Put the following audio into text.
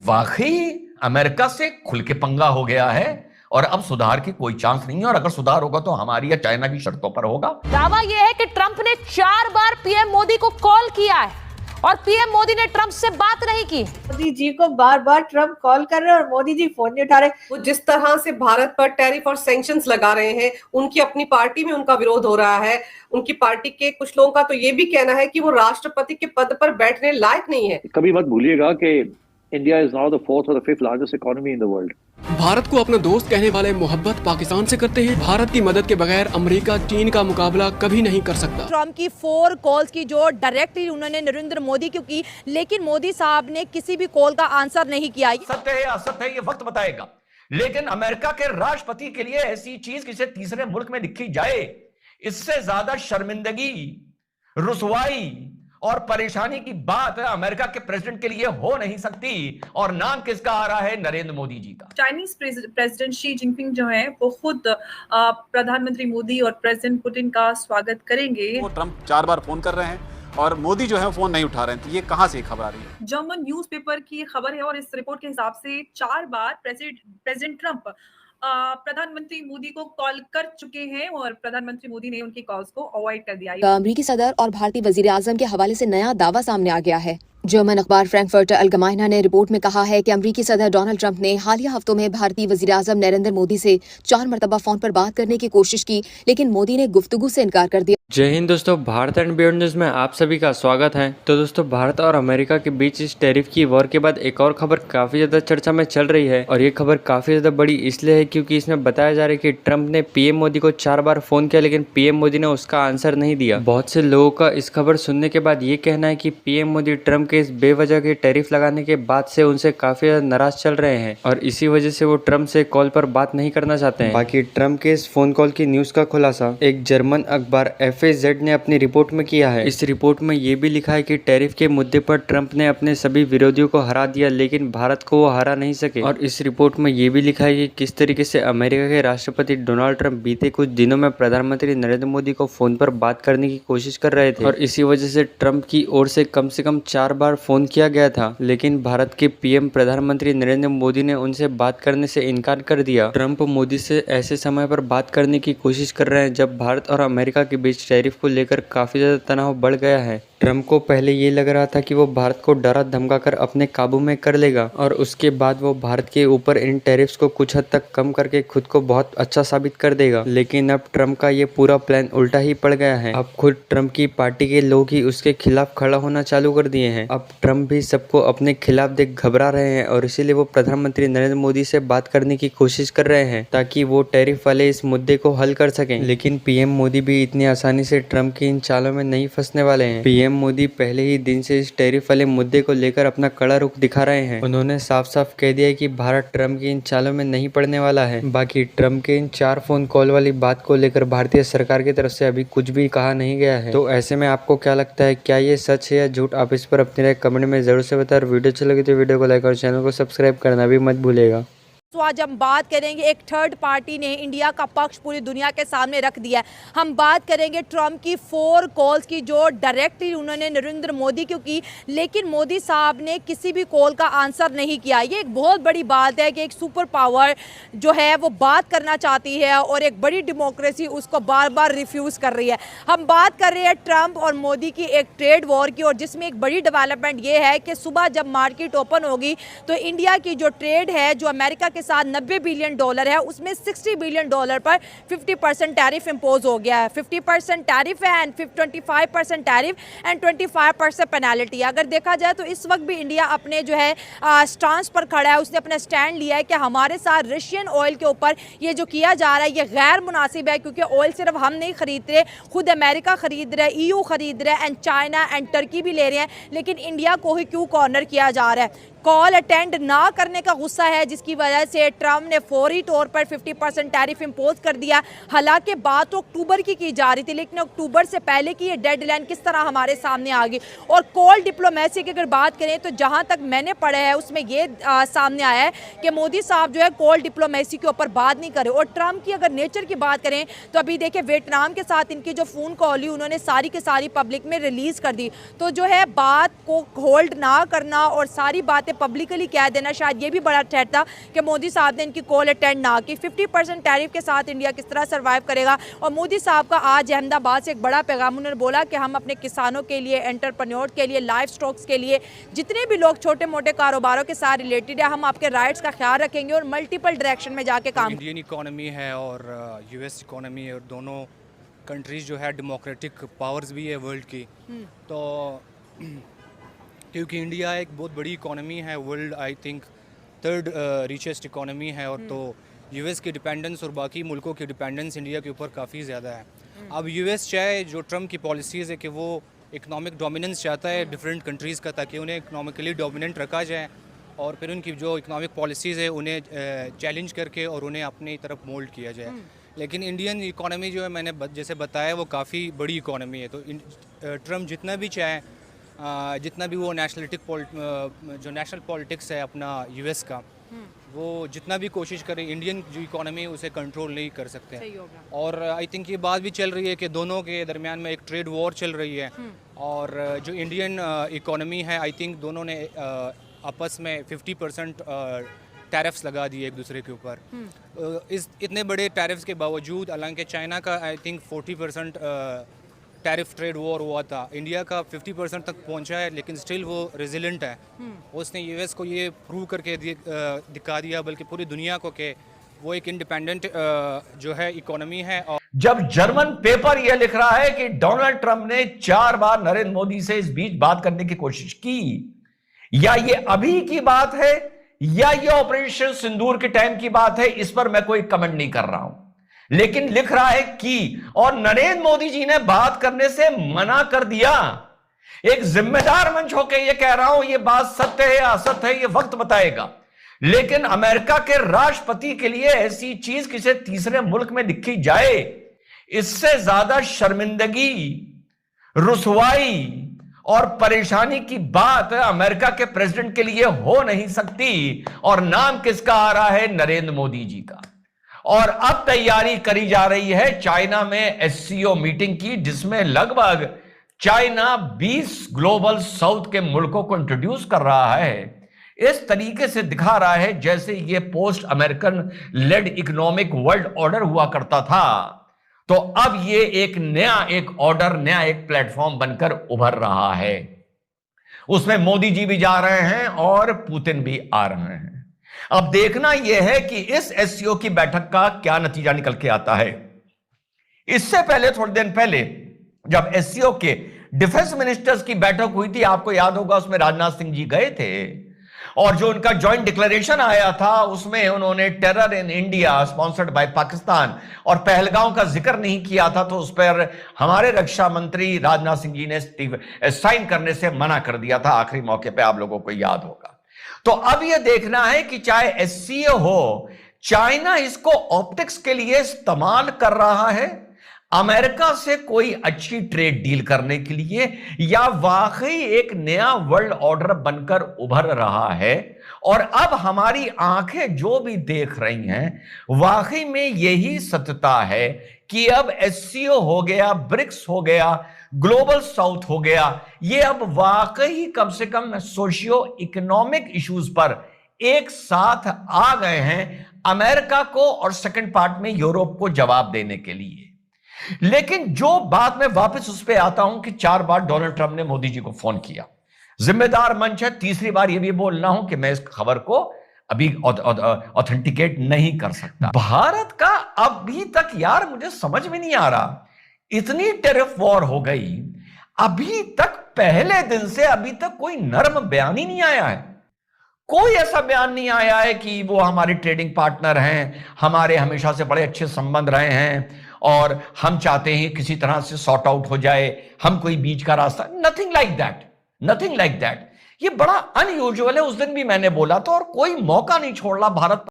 वाकई अमेरिका से खुल के पंगा हो गया है और अब सुधार की कोई चांस नहीं है, और अगर सुधार होगा तो हमारी या चाइना की शर्तों पर होगा। दावा यह है कि ट्रंप ने 4 बार पीएम मोदी को कॉल किया है और पीएम मोदी ने ट्रंप से बात नहीं की। मोदी जी को बार बार ट्रंप कॉल कर रहे हैं और मोदी जी फोन नहीं उठा रहे। वो जिस तरह से भारत पर टैरिफ और सैंक्शंस लगा रहे हैं, उनकी अपनी पार्टी में उनका विरोध हो रहा है। उनकी पार्टी के कुछ लोगों का तो ये भी कहना है कि वो राष्ट्रपति के पद पर बैठने लायक नहीं है। कभी मत भूलिएगा कि India is now the 4th और the 5th largest economy in the world. Bharat को अपना दोस्त कहने वाले मोहब्बत पाकिस्तान से करते हैं। भारत की मदद के बगैर अमेरिका चीन का मुकाबला कभी नहीं कर सकता। ट्रंप की 4 कॉल्स की जो डायरेक्टली उन्होंने नरेंद्र मोदी को की, लेकिन मोदी साहब ने किसी भी कॉल का आंसर नहीं किया। सत्य है असत्य है ये वक्त बताएगा, लेकिन अमेरिका के राष्ट्रपति के लिए ऐसी चीज किसी तीसरे मुल्क में लिखी जाए, इससे ज्यादा शर्मिंदगी, रुसवाई और परेशानी की बात अमेरिका के प्रेसिडेंट के लिए हो नहीं सकती। और नाम किसका आ रहा है? नरेंद्र मोदी जी का। चाइनीज प्रेसिडेंट शी जिनपिंग जो है वो खुद प्रधानमंत्री मोदी और प्रेसिडेंट पुतिन का स्वागत करेंगे। वो ट्रंप 4 बार फोन कर रहे हैं और मोदी जो है फोन नहीं उठा रहे हैं, तो ये कहां से खबर आ रही है? जर्मन न्यूज़पेपर की ये खबर है और इस रिपोर्ट के हिसाब से 4 बार प्रेसिडेंट ट्रंप प्रधानमंत्री मोदी को कॉल कर चुके हैं और प्रधानमंत्री मोदी ने उनकी कॉल्स को अवॉइड कर दिया। अमेरिकी सदर और भारतीय वजीर आजम के हवाले से नया दावा सामने आ गया है। जर्मन अखबार फ्रैंकफर्टर अल्गमाइना ने रिपोर्ट में कहा है कि अमेरिकी सदर डोनाल्ड ट्रंप ने हालिया हफ्तों में भारतीय वजीर आजम नरेंद्र मोदी से 4 मरतबा फोन पर बात करने की कोशिश की, लेकिन मोदी ने गुफ्तगू से इनकार कर दिया। जय हिंद दोस्तों, भारत एंड बियॉन्ड न्यूज में आप सभी का स्वागत है। तो दोस्तों, भारत और अमेरिका के बीच इस टैरिफ की वॉर के बाद एक और खबर काफी ज्यादा चर्चा में चल रही है, और ये खबर काफी ज्यादा बड़ी इसलिए है क्योंकि इसमें बताया जा रहा है कि ट्रंप ने पीएम मोदी को 4 बार फोन किया, लेकिन पीएम मोदी ने उसका आंसर नहीं दिया। बहुत से लोगों का इस खबर सुनने के बाद ये कहना है कि पीएम मोदी ट्रंप के इस बेवजह के टैरिफ लगाने के बाद से उनसे काफी ज्यादा नाराज चल रहे हैं, और इसी वजह से वो ट्रंप से कॉल पर बात नहीं करना चाहते हैं। बाकी ट्रंप के इस फोन कॉल की न्यूज का खुलासा एक जर्मन अखबार FAZ ने अपनी रिपोर्ट में किया है। इस रिपोर्ट में ये भी लिखा है कि टैरिफ के मुद्दे पर ट्रंप ने अपने सभी विरोधियों को हरा दिया, लेकिन भारत को वो हरा नहीं सके। और इस रिपोर्ट में ये भी लिखा है कि किस तरीके से अमेरिका के राष्ट्रपति डोनाल्ड ट्रंप बीते कुछ दिनों में प्रधानमंत्री नरेंद्र मोदी को फोन पर बात करने की कोशिश कर रहे थे, और इसी वजह से ट्रंप की ओर से कम 4 बार फोन किया गया था, लेकिन भारत के पीएम प्रधानमंत्री नरेंद्र मोदी ने उनसे बात करने से इनकार कर दिया। ट्रंप मोदी से ऐसे समय पर बात करने की कोशिश कर रहे हैं जब भारत और अमेरिका के बीच टैरिफ को लेकर काफी ज्यादा तनाव बढ़ गया है। ट्रंप को पहले ये लग रहा था कि वो भारत को डरा धमकाकर अपने काबू में कर लेगा, और उसके बाद वो भारत के ऊपर इन टैरिफ्स को कुछ हद तक कम करके खुद को बहुत अच्छा साबित कर देगा। लेकिन अब ट्रंप का ये पूरा प्लान उल्टा ही पड़ गया है। अब खुद ट्रंप की पार्टी के लोग ही उसके खिलाफ खड़ा होना चालू कर दिए हैं। अब ट्रंप भी सबको अपने खिलाफ देख घबरा रहे हैं, और इसीलिए वो प्रधानमंत्री नरेंद्र मोदी से बात करने की कोशिश कर रहे हैं ताकि वो टैरिफ वाले इस मुद्दे को हल कर सकें। लेकिन पीएम मोदी भी इतनी आसानी से ट्रंप की इन चालों में नहीं फंसने वाले हैं। पीएम मोदी पहले ही दिन से इस टैरिफ वाले मुद्दे को लेकर अपना कड़ा रुख दिखा रहे हैं। उन्होंने साफ साफ कह दिया है कि भारत ट्रंप की इन चालों में नहीं पड़ने वाला है। बाकी ट्रंप के इन 4 फोन कॉल वाली बात को लेकर भारतीय सरकार की तरफ से अभी कुछ भी कहा नहीं गया है। तो ऐसे में आपको क्या लगता है, क्या ये सच है या झूठ? आप इस पर अपनी राय कमेंट में जरूर से बताएं। वीडियो अच्छी लगी तो वीडियो को लाइक और चैनल को सब्सक्राइब करना भी मत भूलिएगा। तो आज हम बात करेंगे, एक थर्ड पार्टी ने इंडिया का पक्ष पूरी दुनिया के सामने रख दिया है। हम बात करेंगे ट्रंप की 4 कॉल्स की जो डायरेक्टली उन्होंने नरेंद्र मोदी को की, लेकिन मोदी साहब ने किसी भी कॉल का आंसर नहीं किया। ये एक बहुत बड़ी बात है कि एक सुपर पावर जो है वो बात करना चाहती है और एक बड़ी डेमोक्रेसी उसको बार बार रिफ्यूज़ कर रही है। हम बात कर रहे हैं ट्रंप और मोदी की एक ट्रेड वॉर की, और जिसमें एक बड़ी डेवलपमेंट ये है कि सुबह जब मार्केट ओपन होगी तो इंडिया की जो ट्रेड है जो अमेरिका के साथ $90 बिलियन है, उसमें $60 बिलियन पर 50% टैरिफ इंपोज हो गया है। 50% टैरिफ है एंड 25% टैरिफ एंड 25% पेनल्टी। अगर देखा जाए तो इस वक्त भी इंडिया अपने जो है स्टांस पर खड़ा है। उसने अपना स्टैंड लिया है कि हमारे साथ रशियन ऑयल के ऊपर ये जो किया जा रहा है ये गैर मुनासिब है, क्योंकि ऑयल सिर्फ हम नहीं खरीद रहे, खुद अमेरिका खरीद रहा है, EU खरीद रहा है एंड चाइना एंड टर्की भी ले रहे हैं, लेकिन इंडिया को ही क्यों कॉर्नर किया जा रहा है? कॉल अटेंड ना करने का गुस्सा है, जिसकी वजह से ट्रंप ने फौरी तौर पर 50% टैरिफ इंपोज कर दिया। हालांकि बात तो अक्टूबर की जा रही थी, लेकिन अक्टूबर से पहले की ये डेडलाइन किस तरह हमारे सामने आ गई। और कॉल डिप्लोमेसी की अगर बात करें तो जहां तक मैंने पढ़ा है उसमें ये सामने आया है कि मोदी साहब जो है कॉल डिप्लोमेसी के ऊपर बात नहीं करे। और ट्रंप की अगर नेचर की बात करें तो अभी देखिए वियतनाम के साथ इनकी जो फ़ोन कॉल हुई उन्होंने सारी की सारी पब्लिक में रिलीज़ कर दी। तो जो है बात को होल्ड ना करना और सारी बातें के पब्लिकली कह देना, शायद ये भी बड़ा थ्रेट था कि मोदी साहब ने इनकी कॉल अटेंड ना की। 50% टैरिफ के साथ इंडिया किस तरह सर्वाइव करेगा। और मोदी साहब का आज अहमदाबाद से एक बड़ा पैगाम, उन्होंने बोला कि हम अपने किसानों के लिए, एंटरप्रेन्योर के लिए, लाइफ स्टॉक्स के लिए, जितने भी लोग छोटे मोटे कारोबारों के साथ रिलेटेड है, हम आपके राइट्स का ख्याल रखेंगे और मल्टीपल डायरेक्शन में जाके काम। इंडियन इकोनॉमी है और यूएस इकोनॉमी है, और दोनों कंट्रीज़ जो है डेमोक्रेटिक पावर्स भी है वर्ल्ड की। तो क्योंकि इंडिया एक बहुत बड़ी इकोनॉमी है, world I think 3rd richest economy है, और तो यूएस की डिपेंडेंस और बाकी मुल्कों की डिपेंडेंस इंडिया के ऊपर काफ़ी ज़्यादा है। अब यूएस चाहे, जो ट्रम्प की पॉलिसीज़ है कि वो इकोनॉमिक डोमिनेंस चाहता है डिफरेंट कंट्रीज़ का, ताकि उन्हें इकोनॉमिकली डोमिनेंट रखा जाए, और फिर उनकी जो इकोनॉमिक पॉलिसीज़ है उन्हें चैलेंज करके और उन्हें अपनी तरफ मोल्ड किया जाए। लेकिन इंडियन इकोनॉमी जो है, मैंने जैसे बताया, वो काफ़ी बड़ी इकोनॉमी है। तो ट्रम्प जितना भी चाहे, जितना भी वो जो नेशनल पॉलिटिक्स है अपना यूएस का, वो जितना भी कोशिश करे, इंडियन जो इकोनॉमी है उसे कंट्रोल नहीं कर सकते हैं। और आई थिंक ये बात भी चल रही है कि दोनों के दरमियान में एक ट्रेड वॉर चल रही है, और जो इंडियन इकोनॉमी है, आई थिंक दोनों ने आपस में 50% टैरिफ्स लगा दिए एक दूसरे के ऊपर। इस इतने बड़े टैरिफ्स के बावजूद, हालांकि चाइना का I think 40% tariff trade war हुआ था, इंडिया का 50% तक पहुंचा है, लेकिन स्टिल वो रेजिलेंट है। उसने यूएस को ये प्रूव करके दिखा दिया, बल्कि पूरी दुनिया को, कि वो एक इंडिपेंडेंट जो है इकोनॉमी है। और जब जर्मन पेपर यह लिख रहा है कि डोनाल्ड ट्रंप ने 4 बार नरेंद्र मोदी से इस बीच बात करने की कोशिश की, या ये अभी की बात है या ये ऑपरेशन सिंदूर के टाइम की बात है, इस पर मैं कोई कमेंट नहीं कर रहा हूं, लेकिन लिख रहा है कि, और नरेंद्र मोदी जी ने बात करने से मना कर दिया। एक जिम्मेदार मंच होकर यह कह रहा हूं, यह बात सत्य है या असत्य है, यह वक्त बताएगा। लेकिन अमेरिका के राष्ट्रपति के लिए ऐसी चीज किसी तीसरे मुल्क में लिखी जाए, इससे ज्यादा शर्मिंदगी, रुसवाई और परेशानी की बात अमेरिका के प्रेसिडेंट के लिए हो नहीं सकती। और नाम किसका आ रहा है? नरेंद्र मोदी जी का। और अब तैयारी करी जा रही है चाइना में एससीओ मीटिंग की, जिसमें लगभग चाइना 20 ग्लोबल साउथ के मुल्कों को इंट्रोड्यूस कर रहा है। इस तरीके से दिखा रहा है जैसे ये post American led economic world order हुआ करता था। तो अब ये एक नया ऑर्डर, नया एक प्लेटफॉर्म बनकर उभर रहा है। उसमें मोदी जी भी जा रहे हैं और पुतिन भी आ रहे हैं। अब देखना यह है कि इस एससीओ की बैठक का क्या नतीजा निकल के आता है। इससे पहले, थोड़े दिन पहले, जब एससीओ के डिफेंस मिनिस्टर्स की बैठक हुई थी, आपको याद होगा, उसमें राजनाथ सिंह जी गए थे, और जो उनका जॉइंट डिक्लेरेशन आया था उसमें उन्होंने terror in India sponsored by Pakistan और पहलगाम का जिक्र नहीं किया था। तो उस पर हमारे रक्षा मंत्री राजनाथ सिंह जी ने साइन करने से मना कर दिया था आखिरी मौके पे, आप लोगों को याद होगा। तो अब यह देखना है कि चाहे एससीओ हो, चाइना इसको ऑप्टिक्स के लिए इस्तेमाल कर रहा है अमेरिका से कोई अच्छी ट्रेड डील करने के लिए, या वाकई एक नया वर्ल्ड ऑर्डर बनकर उभर रहा है। और अब हमारी आंखें जो भी देख रही हैं, वाकई में यही सत्यता है कि अब एससीओ हो गया, ब्रिक्स हो गया, ग्लोबल साउथ हो गया, ये अब वाकई कम से कम सोशियो इकोनॉमिक इश्यूज पर एक साथ आ गए हैं अमेरिका को और सेकंड पार्ट में यूरोप को जवाब देने के लिए। लेकिन जो बात मैं वापस उस पर आता हूं कि 4 बार डोनाल्ड ट्रंप ने मोदी जी को फोन किया, जिम्मेदार मंच है, तीसरी बार यह भी बोलना हूं कि मैं इस खबर को अभी ऑथेंटिकेट नहीं कर सकता। भारत का अभी तक, यार मुझे समझ में नहीं आ रहा, इतनी टेरिफ वॉर हो गई, अभी तक पहले दिन से अभी तक कोई नर्म बयान ही नहीं आया है। कोई ऐसा बयान नहीं आया है कि वो हमारे ट्रेडिंग पार्टनर हैं, हमारे हमेशा से बड़े अच्छे संबंध रहे हैं और हम चाहते हैं किसी तरह से सॉर्ट आउट हो जाए, हम कोई बीच का रास्ता, nothing like that, nothing like that. ये बड़ा अनयूजुअल है। उस दिन भी मैंने बोला था, और कोई मौका नहीं छोड़ रहा भारत।